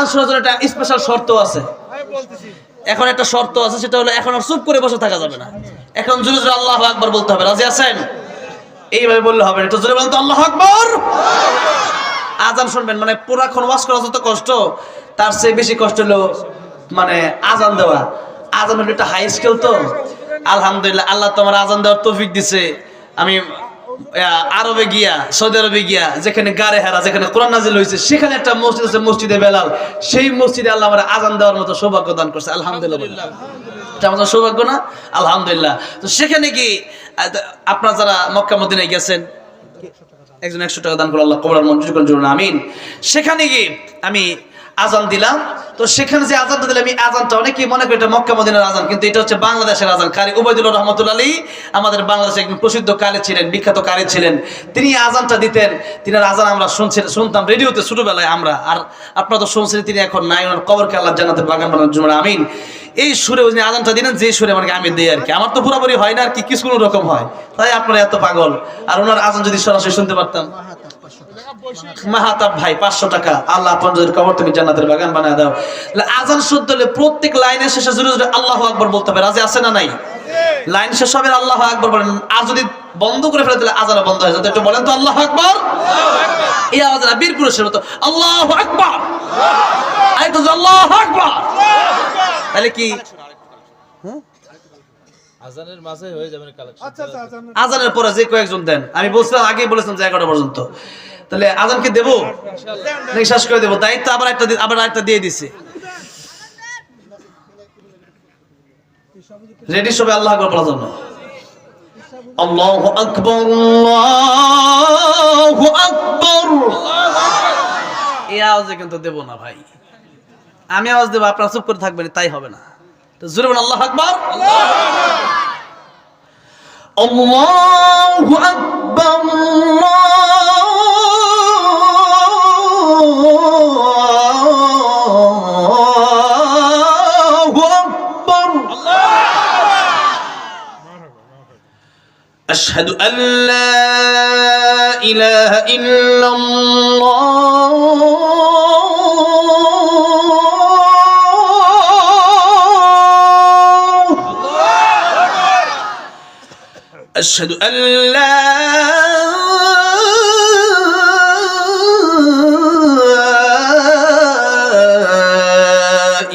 আজান শোনার জন্য একটা স্পেশাল শর্ত আছে। এখন একটা শর্ত আছে, সেটা হলো এখন আর চুপ করে বসে থাকা যাবে না, এখন জোরে জোরে আল্লাহু আকবার বলতে হবে। রাজি আছেন? এইভাবে বললে হবে না, একটু জোরে বলতে আল্লাহু আকবার। আজান শুনবেন মানে পুরাক্ষণ ওয়াজ করা যত কষ্ট, তার চেয়ে বেশি কষ্ট হলো মানে আজান দেওয়া। আজান হলো একটা হাই স্কেল তো। আলহামদুলিল্লাহ, আল্লাহ তোমার আজান দেওয়ার তৌফিক দিছে। আমি আরবে গিয়া, সৌদি আরবে গিয়া, যেখানে গারে হারা, যেখানে কোরআন নাজিল হয়েছে, সেখানে একটা মসজিদ আছে, মসজিদে বেলাল। সেই মসজিদে আল্লাহ আমার আজান দেওয়ার মতো সৌভাগ্য দান করছে। আলহামদুলিল্লাহ, এটা আমাদের সৌভাগ্য না? আলহামদুলিল্লাহ। তো সেখানে কি আপনারা যারা মক্কা মদিনায় গেছেন, একজন 100 টাকা দান করে আল্লাহ কবুল মঞ্জুর করুন, জরুন আমিন। সেখানে গিয়ে আমি আজান দিলাম। তো সেখানে যে আজানটা দিলাম, এই আজানটা অনেকেই মনে করে এটা মক্কা মদিনার আজান, কিন্তু এটা হচ্ছে বাংলাদেশের আজান। কারি উবাইদুল্লাহ রহমতুল্লাহ আলী আমাদের বাংলাদেশে একজন প্রসিদ্ধ কারি ছিলেন, বিখ্যাত কারি ছিলেন। তিনি আজানটা দিতেন। তিনার আজান আমরা শুনতাম রেডিওতে ছোটবেলায় আমরা। আর আপনারা তো শুনছেন, তিনি এখন নাই, ওনার কবরকে আল্লাহ জান্নাতের বাগান বানানোর জন্য আমিন। এই সুরে উনি আজানটা দিলেন, যে সুরে মানে আমি দেই আর কি। আমার তো পুরোপুরি হয় না আর কি, কিছু কোনো রকম হয়, তাই আপনারা এত পাগল। আর ওনার আজান যদি সরাসরি শুনতে পারতাম। মাহাতাব ভাই 500 টাকা, আল্লাহ আপনাদের কবর থেকে জান্নাতের বাগান বানায় দাও। আজান শুনতে হলে প্রত্যেক লাইনের শেষে জোরে জোরে আল্লাহু আকবার বলতে হবে। রাজি আছে না নাই? লাইন শেষ হবে আল্লাহু আকবার বলেন। আর যদি বন্ধ করে ফেলে তাহলে আজান বন্ধ হয়ে যাবে। একটু বলেন তো আল্লাহু আকবার। এই আওয়াজ না বীর পুরুষের মতো আল্লাহু আকবার, আরেকটু আল্লাহু আকবার। তাহলে কি আজানের মাঝে হয়ে যাবে কালেকশন? আজানের পরে যে কয়েকজন দেন, আমি বলছিলাম আগেই বলেছিলাম যে 11টা পর্যন্ত। তাহলে আজানকে দেবো নাকি শেষ করে দেবো? দায়িত্ব আবার একটা দিয়ে দিছি। রেডি সবাই আল্লাহু আকবার বলার জন্য। আল্লাহু আকবার, আল্লাহু আকবার। এই আওয়াজে কিন্তু দেব না ভাই, আমি আওয়াজ দেবো, আপনারা চুপ করে থাকবেন, তাই হবে না। তো জোরে বলেন আল্লাহু আকবার। আল্লাহু আকবার, আল্লাহু আকবার। আশহাদু আল্লা ইলাহা ইল্লাল্লাহ أشهد أن لا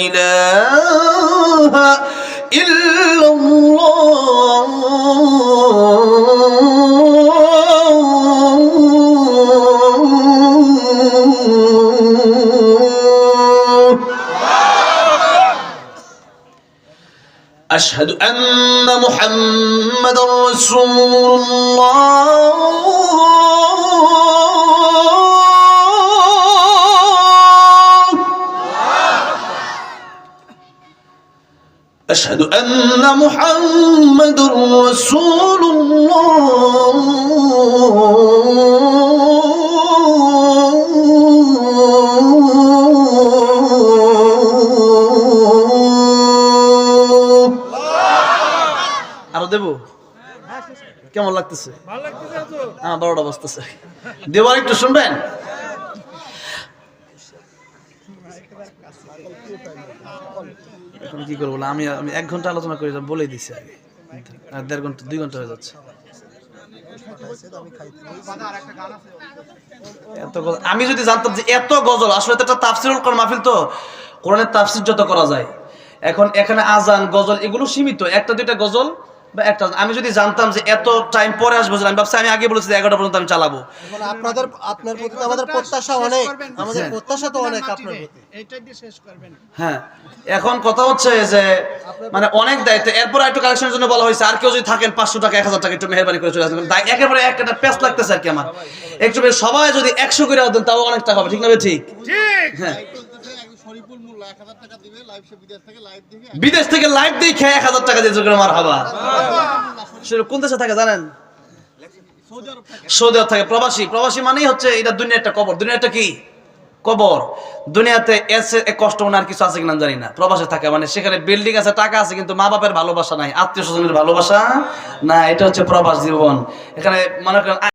إله إلا الله أشهد أن محمد رسول الله أشهد أن محمد رسول الله আরো দেবো? কেমন লাগতেছে? হ্যাঁ, 12টা বাজতেছে। দেবো আর একটু শুনবেন? এখন কি করবো? আমি 1 ঘন্টা আলোচনা করে বলে দিছি আগে, 1.5 ঘন্টা 2 ঘন্টা হয়ে যাচ্ছে। আমি যদি জানতাম যে এত গজল, আসলে এটা তাফসিরুল কোরআন মাহফিল, তো কোরআনের তাফসির যত করা যায়। এখন এখানে আজান গজল এগুলো সীমিত, 1-2টা গজল বা একটা। আমি যদি জানতাম যে এত টাইম পরে আসবো, আমি ভাবছি, আমি আগে বলেছি 11টা পর্যন্ত আমি চালাবো। আপনার প্রতি আমাদের প্রত্যাশা অনেক, আমাদের প্রত্যাশা তো অনেক আপনার প্রতি। এইটাই দিয়ে শেষ করবেন। হ্যাঁ, এখন কথা হচ্ছে যে মানে অনেক দায়িত্ব। এরপর একটু কালেকশনের জন্য বলা হয়েছে, আর কেউ যদি থাকেন 500 টাকা 1000 টাকা একটু মেহেরবানি করে চলে আসবেন। একেবারে একটা পেস লাগতেছে আর কি আমার। একটু সবাই যদি 100 করে দেন তাও অনেক টাকা হবে, ঠিক না? ঠিক। হ্যাঁ, বিদেশ থেকে লাইভ দেখে 1000 টাকা দিয়ে জোগাড় মারহাবা। কোন দেশে থাকে জানেন? সৌদি আরব থাকে। প্রবাসী মানেই হচ্ছে এটা দুনিয়া একটা কবর। দুনিয়া একটা কি কবর। দুনিয়াতে এসে কষ্ট ওনার কিছু আছে কিনা জানি না। প্রবাসে থাকে মানে সেখানে বিল্ডিং আছে, টাকা আছে, কিন্তু মা বাপের ভালোবাসা নাই, আত্মীয় স্বজনের ভালোবাসা না। এটা হচ্ছে প্রবাস জীবন। এখানে মনে করেন